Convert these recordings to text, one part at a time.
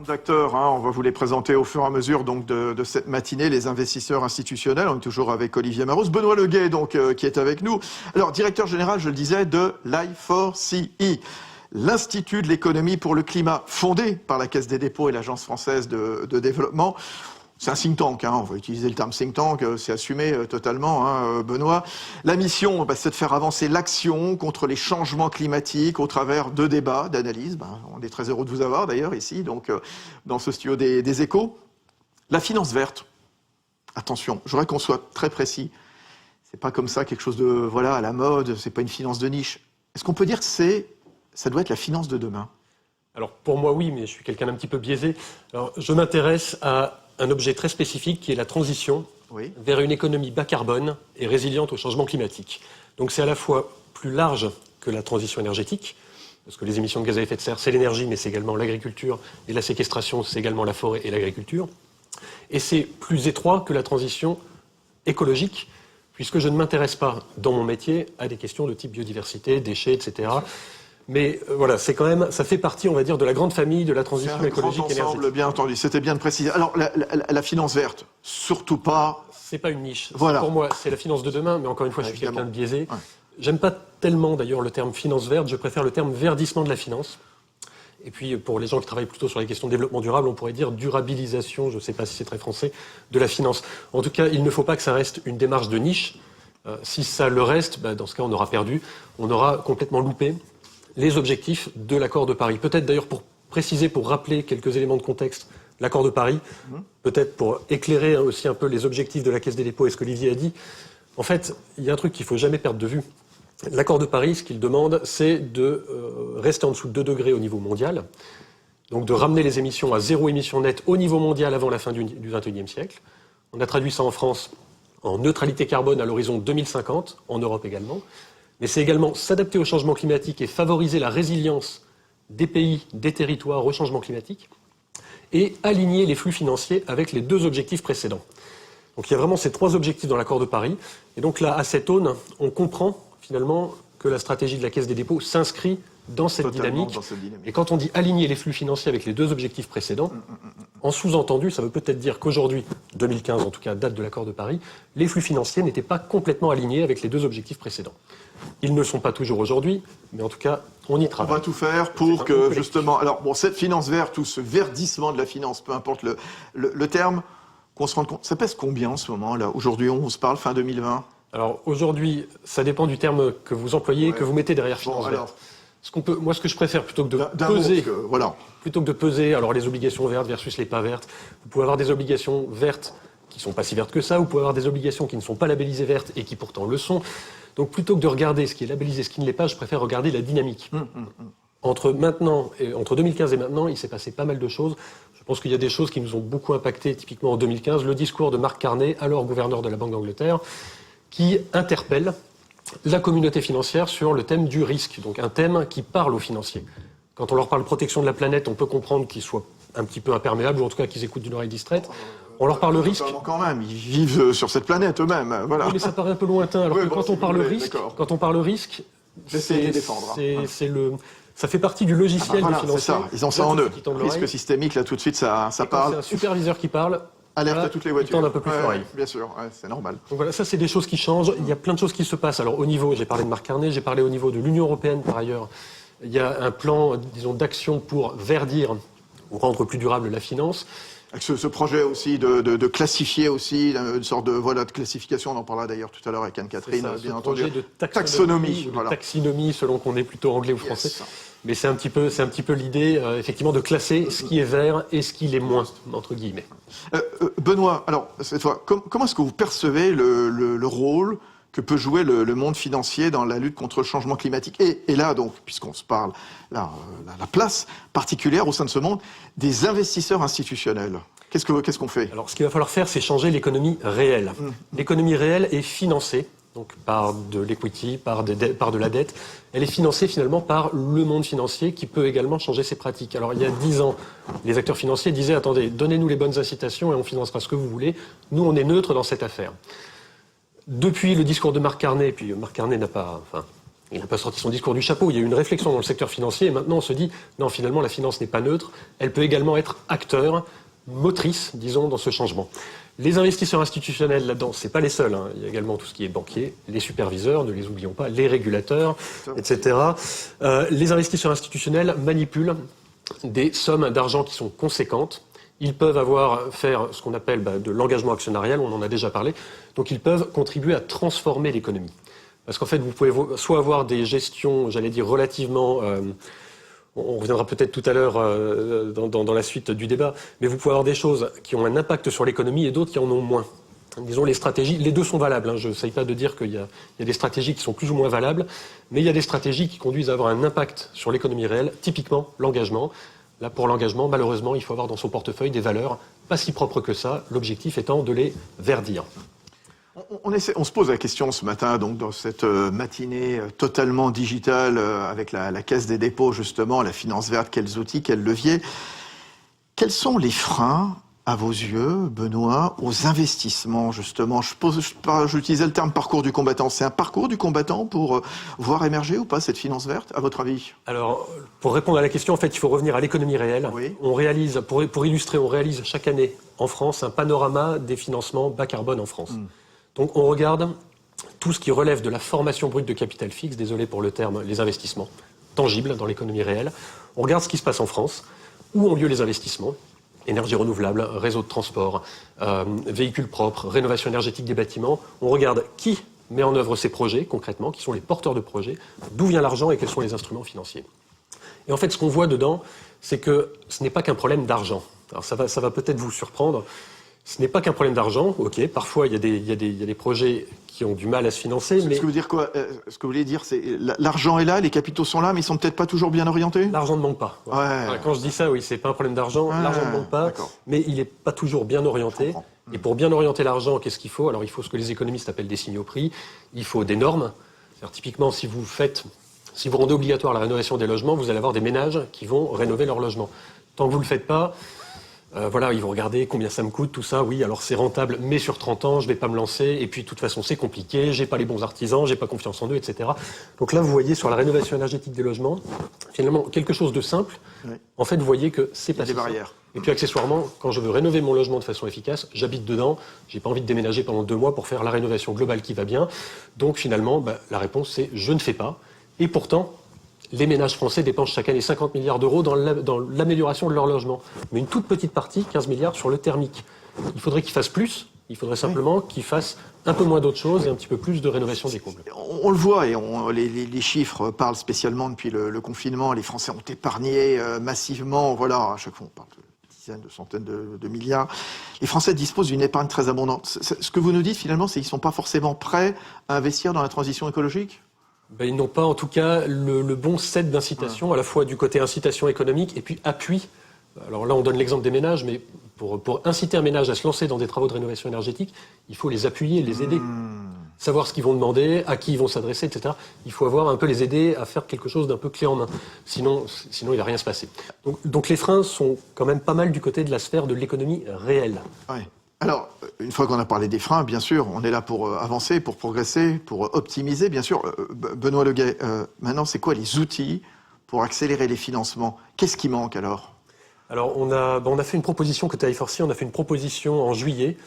d'acteurs, on va vous les présenter au fur et à mesure donc, de cette matinée, les investisseurs institutionnels. On est toujours avec Olivier Maros. Benoît Leguet, donc, qui est avec nous. Alors, directeur général, je le disais, de l'I4CE, l'Institut de l'économie pour le climat, fondé par la Caisse des dépôts et l'Agence française de développement. C'est un think tank, on va utiliser le terme think tank, c'est assumé totalement, Benoît. La mission, c'est de faire avancer l'action contre les changements climatiques au travers de débats, d'analyses. On est très heureux de vous avoir d'ailleurs ici, donc dans ce studio des Échos. La finance verte, attention, je voudrais qu'on soit très précis. C'est pas comme ça quelque chose de à la mode, c'est pas une finance de niche. Est-ce qu'on peut dire que ça doit être la finance de demain? Alors pour moi oui, mais je suis quelqu'un d'un petit peu biaisé. Alors je m'intéresse à un objet très spécifique qui est la transition vers une économie bas carbone et résiliente au changement climatique. Donc c'est à la fois plus large que la transition énergétique, parce que les émissions de gaz à effet de serre, c'est l'énergie, mais c'est également l'agriculture, et la séquestration, c'est également la forêt et l'agriculture. Et c'est plus étroit que la transition écologique, puisque je ne m'intéresse pas, dans mon métier, à des questions de type biodiversité, déchets, etc., mais voilà, c'est quand même, ça fait partie, on va dire, de la grande famille de la transition écologique et énergétique. Bien entendu, c'était bien de préciser. Alors, la finance verte, surtout pas... C'est pas une niche. Voilà. Pour moi, c'est la finance de demain, mais encore une fois, je suis quelqu'un de biaisé. J'aime pas tellement, d'ailleurs, le terme finance verte, je préfère le terme verdissement de la finance. Et puis, pour les gens qui travaillent plutôt sur les questions de développement durable, on pourrait dire durabilisation, je ne sais pas si c'est très français, de la finance. En tout cas, il ne faut pas que ça reste une démarche de niche. Si ça le reste, dans ce cas, on aura perdu, on aura complètement loupé les objectifs de l'accord de Paris. Peut-être d'ailleurs pour préciser, pour rappeler quelques éléments de contexte, l'accord de Paris, peut-être pour éclairer aussi un peu les objectifs de la Caisse des dépôts et ce qu'Olivier a dit. En fait, il y a un truc qu'il ne faut jamais perdre de vue. L'accord de Paris, ce qu'il demande, c'est de rester en dessous de 2 degrés au niveau mondial, donc de ramener les émissions à 0 émission nette au niveau mondial avant la fin du XXIe siècle. On a traduit ça en France en neutralité carbone à l'horizon 2050, en Europe également. Mais c'est également s'adapter au changement climatique et favoriser la résilience des pays, des territoires au changement climatique et aligner les flux financiers avec les 2 objectifs précédents. Donc il y a vraiment ces 3 objectifs dans l'accord de Paris. Et donc là, à cette aune, on comprend finalement que la stratégie de la Caisse des dépôts s'inscrit dans cette dynamique. Et quand on dit aligner les flux financiers avec les 2 objectifs précédents, en sous-entendu, ça veut peut-être dire qu'aujourd'hui, 2015 en tout cas, date de l'accord de Paris, les flux financiers n'étaient pas complètement alignés avec les 2 objectifs précédents. Ils ne le sont pas toujours aujourd'hui, mais en tout cas, on y travaille. On va tout faire pour que, justement... Alors, cette finance verte ou ce verdissement de la finance, peu importe le terme, qu'on se rende compte... Ça pèse combien en ce moment, là? Aujourd'hui, on se parle fin 2020? Alors, aujourd'hui, ça dépend du terme que vous employez, que vous mettez derrière finance verte. Moi, ce que je préfère, plutôt que de peser, alors les obligations vertes versus les pas vertes, vous pouvez avoir des obligations vertes qui ne sont pas si vertes que ça, vous pouvez avoir des obligations qui ne sont pas labellisées vertes et qui pourtant le sont. Donc plutôt que de regarder ce qui est labellisé, ce qui ne l'est pas, je préfère regarder la dynamique. Entre 2015 et maintenant, il s'est passé pas mal de choses. Je pense qu'il y a des choses qui nous ont beaucoup impacté, typiquement en 2015, le discours de Mark Carney, alors gouverneur de la Banque d'Angleterre, qui interpelle la communauté financière sur le thème du risque, donc un thème qui parle aux financiers. Quand on leur parle protection de la planète, on peut comprendre qu'ils soient un petit peu imperméables, ou en tout cas qu'ils écoutent d'une oreille distraite. On leur parle risque. Quand même, ils vivent sur cette planète eux-mêmes, voilà. Oui, mais ça paraît un peu lointain. Alors que quand on parle risque, ça fait partie du logiciel des financiers. C'est ça, ils ont ça en eux. Risque systémique, là tout de suite, ça parle. C'est un superviseur qui parle. Alerte à toutes les voitures. Ils tendent un peu plus l'oreille. Bien sûr, c'est normal. Donc voilà, ça c'est des choses qui changent. Il y a plein de choses qui se passent. Alors au niveau, j'ai parlé de Mark Carney, j'ai parlé au niveau de l'Union européenne par ailleurs. Il y a un plan, disons, d'action pour verdir ou rendre plus durable la finance. Avec ce projet aussi de classifier aussi, une sorte de classification, on en parlera d'ailleurs tout à l'heure avec Anne-Catherine, bien entendu. Projet de taxonomie, taxinomie selon qu'on est plutôt anglais ou français. Mais c'est un petit peu l'idée, effectivement, de classer ce qui est vert et ce qui l'est moins, entre guillemets. Benoît, alors, cette fois, comment est-ce que vous percevez le rôle que peut jouer le monde financier dans la lutte contre le changement climatique et là, donc, puisqu'on se parle, là, la place particulière au sein de ce monde des investisseurs institutionnels. Qu'est-ce qu'on fait? Alors, ce qu'il va falloir faire, c'est changer l'économie réelle. L'économie réelle est financée donc par de l'equity, par de la dette. Elle est financée finalement par le monde financier qui peut également changer ses pratiques. Alors il y a 10 ans, les acteurs financiers disaient « Attendez, donnez-nous les bonnes incitations et on financera ce que vous voulez. Nous, on est neutre dans cette affaire ». Depuis le discours de Mark Carney, puis Mark Carney n'a pas... Il n'a pas sorti son discours du chapeau. Il y a eu une réflexion dans le secteur financier et maintenant on se dit non, finalement la finance n'est pas neutre. Elle peut également être acteur, motrice, disons, dans ce changement. Les investisseurs institutionnels là-dedans, c'est pas les seuls. Il y a également tout ce qui est banquier, les superviseurs, ne les oublions pas, les régulateurs, etc. Les investisseurs institutionnels manipulent des sommes d'argent qui sont conséquentes. Ils peuvent faire ce qu'on appelle de l'engagement actionnarial, on en a déjà parlé. Donc ils peuvent contribuer à transformer l'économie. Parce qu'en fait, vous pouvez soit avoir des gestions, j'allais dire, relativement... on reviendra peut-être tout à l'heure dans la suite du débat, mais vous pouvez avoir des choses qui ont un impact sur l'économie et d'autres qui en ont moins. Disons, les stratégies, les deux sont valables. Je n'essaye pas de dire qu'il y a des stratégies qui sont plus ou moins valables, mais il y a des stratégies qui conduisent à avoir un impact sur l'économie réelle, typiquement l'engagement. Là, pour l'engagement, malheureusement, il faut avoir dans son portefeuille des valeurs pas si propres que ça, l'objectif étant de les verdir. On se pose la question ce matin, donc dans cette matinée totalement digitale, avec la Caisse des dépôts, justement, la finance verte, quels outils, quels leviers. Quels sont les freins, à vos yeux, Benoît, aux investissements, justement? J'utilisais le terme parcours du combattant. C'est un parcours du combattant pour voir émerger ou pas cette finance verte, à votre avis? Alors, pour répondre à la question, en fait, il faut revenir à l'économie réelle. Oui. On réalise, pour illustrer, on réalise chaque année en France un panorama des financements bas carbone en France. Donc, on regarde tout ce qui relève de la formation brute de capital fixe, désolé pour le terme, les investissements tangibles dans l'économie réelle. On regarde ce qui se passe en France, où ont lieu les investissements. Énergie renouvelable, réseau de transport, véhicules propres, rénovation énergétique des bâtiments. On regarde qui met en œuvre ces projets, concrètement, qui sont les porteurs de projets, d'où vient l'argent et quels sont les instruments financiers. Et en fait, ce qu'on voit dedans, c'est que ce n'est pas qu'un problème d'argent. Alors ça va peut-être vous surprendre. Ce n'est pas qu'un problème d'argent, ok. Parfois, il y a des projets qui ont du mal à se financer. Mais... Ce que vous dire quoi Ce que vous voulez dire, c'est l'argent est là, les capitaux sont là, mais ils sont peut-être pas toujours bien orientés. L'argent ne manque pas. Ouais. Quand je dis ça, oui, c'est pas un problème d'argent. L'argent ne manque pas, mais il n'est pas toujours bien orienté. Et pour bien orienter l'argent, qu'est-ce qu'il faut? Alors, il faut ce que les économistes appellent des signaux prix. Il faut des normes. C'est-à-dire, typiquement, si vous rendez obligatoire la rénovation des logements, vous allez avoir des ménages qui vont rénover leur logement. Tant que vous le faites pas. Ils vont regarder combien ça me coûte, tout ça. Oui, alors c'est rentable, mais sur 30 ans, je vais pas me lancer. Et puis, de toute façon, c'est compliqué. J'ai pas les bons artisans, j'ai pas confiance en eux, etc. Donc là, vous voyez sur la rénovation énergétique des logements, finalement, quelque chose de simple. Oui. En fait, vous voyez que c'est pas des barrières. Et puis, accessoirement, quand je veux rénover mon logement de façon efficace, j'habite dedans. J'ai pas envie de déménager pendant 2 mois pour faire la rénovation globale qui va bien. Donc, finalement, la réponse, c'est je ne fais pas. Et pourtant, les ménages français dépensent chaque année 50 milliards d'euros dans l'amélioration de leur logement. Mais une toute petite partie, 15 milliards, sur le thermique. Il faudrait qu'ils fassent plus. Il faudrait simplement qu'ils fassent un peu moins d'autres choses et un petit peu plus de rénovation des combles. On le voit et les chiffres parlent spécialement depuis le confinement. Les Français ont épargné massivement. Voilà, à chaque fois on parle de dizaines, de centaines de milliards. Les Français disposent d'une épargne très abondante. Ce que vous nous dites finalement, c'est qu'ils ne sont pas forcément prêts à investir dans la transition écologique? Ils n'ont pas, en tout cas, le bon set d'incitation, à la fois du côté incitation économique et puis appui. Alors là, on donne l'exemple des ménages, mais pour inciter un ménage à se lancer dans des travaux de rénovation énergétique, il faut les appuyer, les aider. Savoir ce qu'ils vont demander, à qui ils vont s'adresser, etc. Il faut avoir un peu les aider à faire quelque chose d'un peu clé en main. Sinon il va rien se passer. Donc les freins sont quand même pas mal du côté de la sphère de l'économie réelle. Ouais. Alors, une fois qu'on a parlé des freins, bien sûr, on est là pour avancer, pour progresser, pour optimiser, bien sûr. Benoît Le Guay, maintenant, c'est quoi les outils pour accélérer les financements? Qu'est-ce qui manque alors? Alors, on a fait une proposition côté I4C, on a fait une proposition en juillet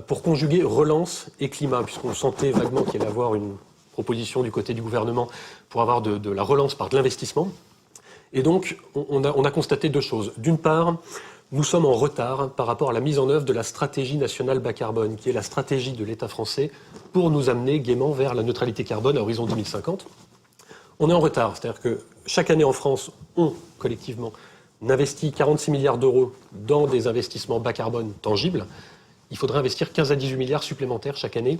pour conjuguer relance et climat, puisqu'on sentait vaguement qu'il allait y avoir une proposition du côté du gouvernement pour avoir de la relance par de l'investissement. Et donc, on a constaté 2 choses. D'une part, nous sommes en retard par rapport à la mise en œuvre de la stratégie nationale bas carbone, qui est la stratégie de l'État français pour nous amener gaiement vers la neutralité carbone à horizon 2050. On est en retard, c'est-à-dire que chaque année en France, on, collectivement, investit 46 milliards d'euros dans des investissements bas carbone tangibles. Il faudrait investir 15 à 18 milliards supplémentaires chaque année,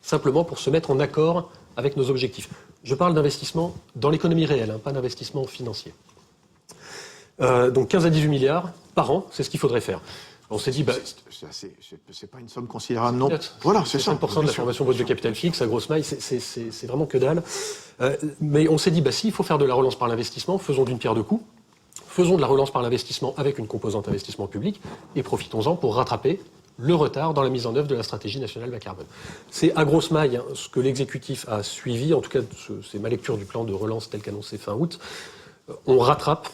simplement pour se mettre en accord avec nos objectifs. Je parle d'investissement dans l'économie réelle, pas d'investissement financier. Donc 15 à 18 milliards par an, c'est ce qu'il faudrait faire. On s'est dit... c'est pas une somme considérable, non. Voilà, c'est ça. 5% de la formation brute de capital fixe, à grosse maille, c'est vraiment que dalle. Mais on s'est dit, s'il faut faire de la relance par l'investissement, faisons d'une pierre deux coups. Faisons de la relance par l'investissement avec une composante investissement public et profitons-en pour rattraper le retard dans la mise en œuvre de la stratégie nationale bas carbone. C'est à grosse maille ce que l'exécutif a suivi, en tout cas c'est ma lecture du plan de relance tel qu'annoncé fin août. On rattrape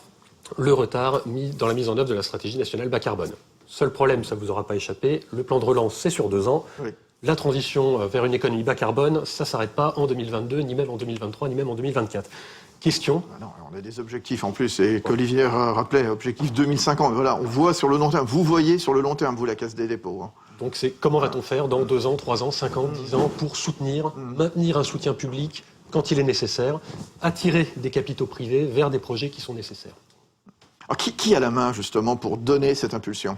le retard mis dans la mise en œuvre de la stratégie nationale bas carbone. Seul problème, ça ne vous aura pas échappé, le plan de relance c'est sur 2 ans. Oui. La transition vers une économie bas carbone, ça ne s'arrête pas en 2022, ni même en 2023, ni même en 2024. Question. Ah non, on a des objectifs en plus, et qu'Olivier rappelait, objectif 2050. Voilà, on voit sur le long terme. Vous voyez sur le long terme, vous, la Caisse des dépôts. Hein. Donc c'est comment va-t-on faire dans 2 ans, 3 ans, 5 ans, 10 ans pour soutenir, maintenir un soutien public quand il est nécessaire, attirer des capitaux privés vers des projets qui sont nécessaires. Alors qui a la main justement pour donner cette impulsion ?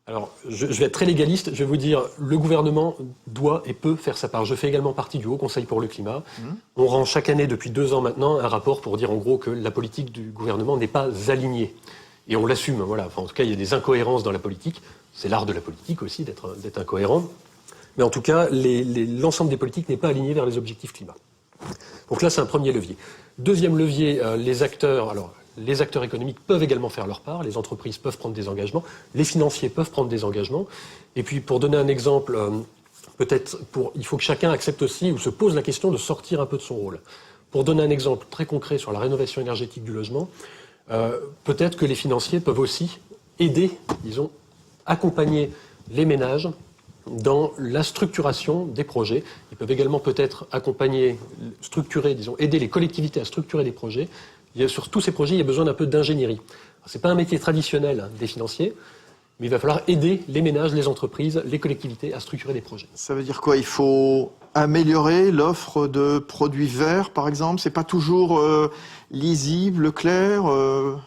Alors, je vais être très légaliste, je vais vous dire, le gouvernement doit et peut faire sa part. Je fais également partie du Haut Conseil pour le climat. On rend chaque année, depuis 2 ans maintenant, un rapport pour dire en gros que la politique du gouvernement n'est pas alignée. Et on l'assume, voilà. Enfin, en tout cas, il y a des incohérences dans la politique. C'est l'art de la politique aussi, d'être incohérent. Mais en tout cas, l'ensemble des politiques n'est pas aligné vers les objectifs climat. Donc là, c'est un premier levier. Deuxième levier, les acteurs... Alors, les acteurs économiques peuvent également faire leur part, les entreprises peuvent prendre des engagements, les financiers peuvent prendre des engagements. Et puis, pour donner un exemple, il faut que chacun accepte aussi ou se pose la question de sortir un peu de son rôle. Pour donner un exemple très concret sur la rénovation énergétique du logement, peut-être que les financiers peuvent aussi aider, disons, accompagner les ménages dans la structuration des projets. Ils peuvent également peut-être accompagner, structurer, disons, aider les collectivités à structurer des projets. Sur tous ces projets, il y a besoin d'un peu d'ingénierie. Ce n'est pas un métier traditionnel des financiers, mais il va falloir aider les ménages, les entreprises, les collectivités à structurer des projets. Ça veut dire quoi ? Il faut améliorer l'offre de produits verts, par exemple ? C'est pas toujours lisible, clair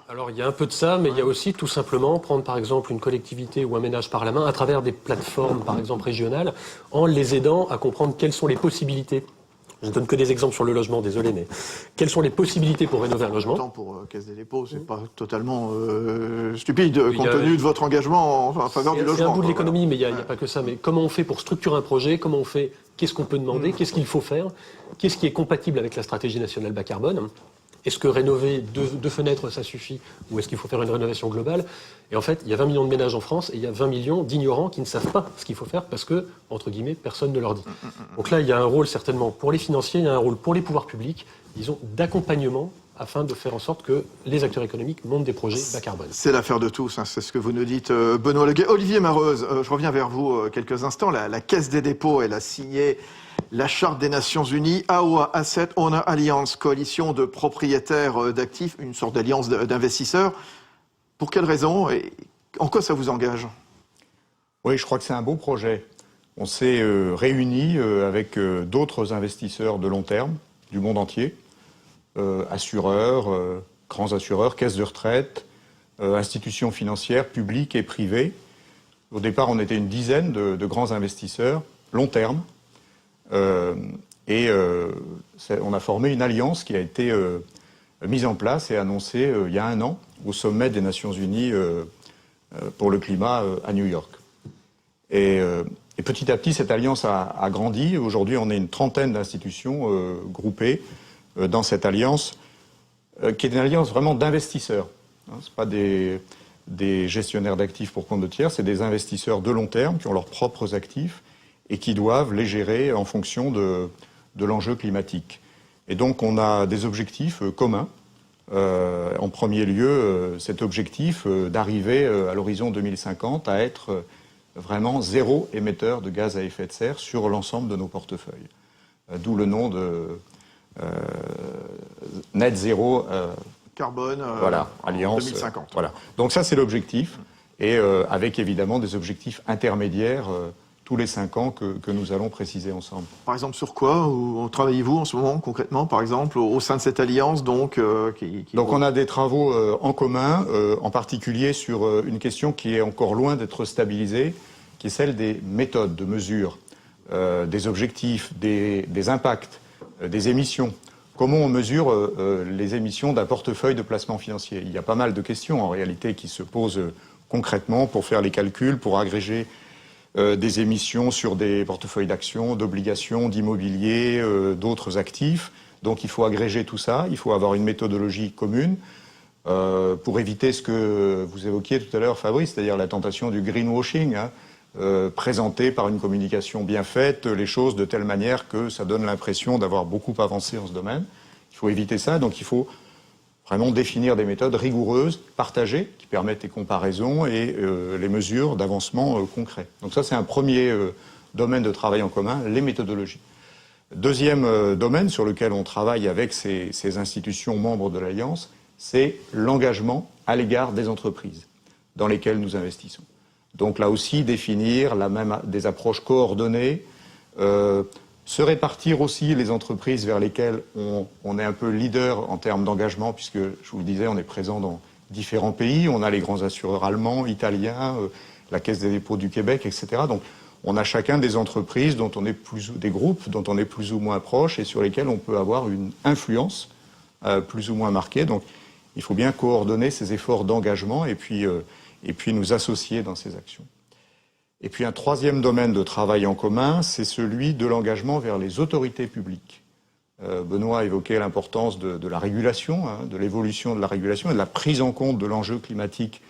Alors, il y a un peu de ça, mais il y a aussi tout simplement prendre, par exemple, une collectivité ou un ménage par la main à travers des plateformes, par exemple, régionales, en les aidant à comprendre quelles sont les possibilités. Je ne donne que des exemples sur le logement, désolé, mais quelles sont les possibilités pour rénover un logement ? Pour Caisse des dépôts, c'est pas totalement stupide, compte tenu de votre engagement en faveur du logement. C'est un bout de l'économie, mais il n'y a pas que ça. Mais comment on fait pour structurer un projet ? Comment on fait ? Qu'est-ce qu'on peut demander ? Qu'est-ce qu'il faut faire ? Qu'est-ce qui est compatible avec la stratégie nationale bas carbone ? Est-ce que rénover 2 fenêtres, ça suffit ? Ou est-ce qu'il faut faire une rénovation globale ? Et en fait, il y a 20 millions de ménages en France et il y a 20 millions d'ignorants qui ne savent pas ce qu'il faut faire parce que, entre guillemets, personne ne leur dit. Donc là, il y a un rôle certainement pour les financiers, il y a un rôle pour les pouvoirs publics, disons, d'accompagnement afin de faire en sorte que les acteurs économiques montent des projets bas carbone. C'est l'affaire de tous, hein, c'est ce que vous nous dites, Benoît Leguet. Olivier Mareuse, je reviens vers vous quelques instants. La Caisse des dépôts, elle a signé la Charte des Nations Unies, AOA Asset Owner Alliance, coalition de propriétaires d'actifs, une sorte d'alliance d'investisseurs. Pour quelles raisons et en quoi ça vous engage ? Oui, je crois que c'est un beau projet. On s'est réunis avec d'autres investisseurs de long terme du monde entier, assureurs, grands assureurs, caisses de retraite, institutions financières publiques et privées. Au départ, on était une dizaine de grands investisseurs, long terme. On a formé une alliance qui a été mise en place et annoncée il y a 1 an au sommet des Nations Unies pour le climat à New York. Et petit à petit, cette alliance a grandi. Aujourd'hui, on est une trentaine d'institutions groupées dans cette alliance, qui est une alliance vraiment d'investisseurs. Ce ne sont pas des gestionnaires d'actifs pour compte de tiers, c'est des investisseurs de long terme qui ont leurs propres actifs et qui doivent les gérer en fonction de l'enjeu climatique. Et donc, on a des objectifs communs. En premier lieu, cet objectif d'arriver à l'horizon 2050 à être vraiment 0 émetteur de gaz à effet de serre sur l'ensemble de nos portefeuilles. D'où le nom de Net Zero Carbone Alliance 2050. Voilà. Donc ça, c'est l'objectif. Et avec évidemment des objectifs intermédiaires tous les 5 ans que nous allons préciser ensemble. Par exemple, sur quoi travaillez-vous en ce moment, concrètement, par exemple, au sein de cette alliance Donc, on a des travaux en commun, en particulier sur une question qui est encore loin d'être stabilisée, qui est celle des méthodes de mesure, des objectifs, des impacts, des émissions. Comment on mesure les émissions d'un portefeuille de placement financier ? Il y a pas mal de questions, en réalité, qui se posent concrètement pour faire les calculs, pour agréger des émissions sur des portefeuilles d'actions, d'obligations, d'immobilier, d'autres actifs. Donc il faut agréger tout ça, il faut avoir une méthodologie commune pour éviter ce que vous évoquiez tout à l'heure, Fabrice, c'est-à-dire la tentation du greenwashing, présenter par une communication bien faite les choses de telle manière que ça donne l'impression d'avoir beaucoup avancé en ce domaine. Il faut éviter ça, donc il faut vraiment définir des méthodes rigoureuses, partagées, qui permettent les comparaisons et les mesures d'avancement concret. Donc ça, c'est un premier domaine de travail en commun, les méthodologies. Deuxième domaine sur lequel on travaille avec ces institutions membres de l'Alliance, c'est l'engagement à l'égard des entreprises dans lesquelles nous investissons. Donc là aussi, définir des approches coordonnées, se répartir aussi les entreprises vers lesquelles on est un peu leader en termes d'engagement, puisque, je vous le disais, on est présent dans différents pays. On a les grands assureurs allemands, italiens, la Caisse des dépôts du Québec, etc. Donc on a chacun des entreprises des groupes dont on est plus ou moins proche et sur lesquels on peut avoir une influence plus ou moins marquée. Donc il faut bien coordonner ces efforts d'engagement et puis nous associer dans ces actions. Et puis un troisième domaine de travail en commun, c'est celui de l'engagement vers les autorités publiques. Benoît a évoqué l'importance de la régulation, de l'évolution de la régulation et de la prise en compte de l'enjeu climatique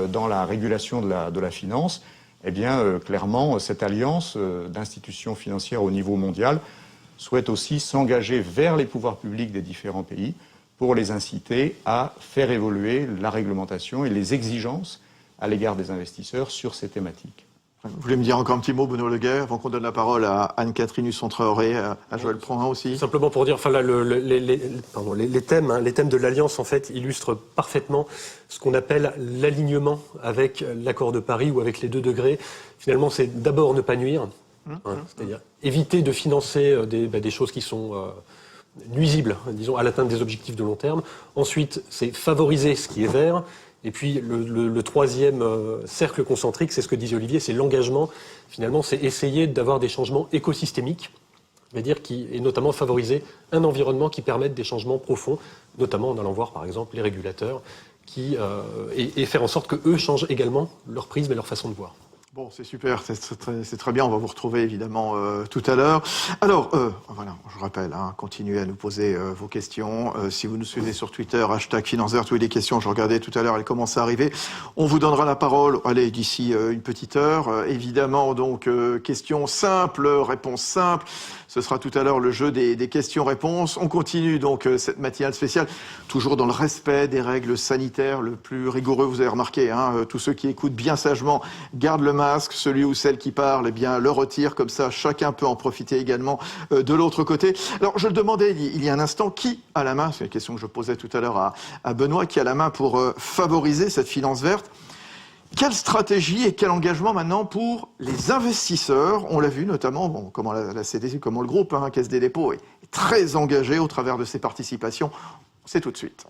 dans la régulation de la finance. Eh bien, clairement, cette alliance d'institutions financières au niveau mondial souhaite aussi s'engager vers les pouvoirs publics des différents pays pour les inciter à faire évoluer la réglementation et les exigences à l'égard des investisseurs sur ces thématiques. Vous voulez me dire encore un petit mot, Benoît Leguet, avant qu'on donne la parole à Anne-Catherine Husson-Traoré, à Joël Proin aussi? Simplement pour dire, enfin là, les thèmes de l'Alliance, en fait, illustrent parfaitement ce qu'on appelle l'alignement avec l'accord de Paris ou avec les 2 degrés. Finalement, c'est d'abord ne pas nuire, c'est-à-dire éviter de financer des choses qui sont nuisibles, disons, à l'atteinte des objectifs de long terme. Ensuite, c'est favoriser ce qui est vert. Et puis le troisième cercle concentrique, c'est ce que disait Olivier, c'est l'engagement. Finalement, c'est essayer d'avoir des changements écosystémiques, c'est-à-dire et notamment favoriser un environnement qui permette des changements profonds, notamment en allant voir par exemple les régulateurs, et faire en sorte qu'eux changent également leur prisme et leur façon de voir. Bon, c'est super, c'est très bien, on va vous retrouver évidemment tout à l'heure. Alors, voilà, je rappelle, continuez à nous poser vos questions. Si vous nous suivez sur Twitter, #FinanceVerte, oui, les questions, je regardais tout à l'heure, elles commencent à arriver. On vous donnera la parole, allez, d'ici une petite heure. Évidemment, donc, questions simples, réponses simples. Ce sera tout à l'heure le jeu des questions-réponses. On continue donc cette matinale spéciale, toujours dans le respect des règles sanitaires le plus rigoureux. Vous avez remarqué, tous ceux qui écoutent bien sagement gardent le masque. Celui ou celle qui parle, eh bien, le retire. Comme ça, chacun peut en profiter également de l'autre côté. Alors, je le demandais il y a un instant, qui a la main, c'est une question que je posais tout à l'heure à Benoît, qui a la main pour favoriser cette finance verte? Quelle stratégie et quel engagement maintenant pour les investisseurs? On l'a vu notamment, comment la CDC, comment le groupe, Caisse des dépôts, est très engagé au travers de ses participations. C'est tout de suite.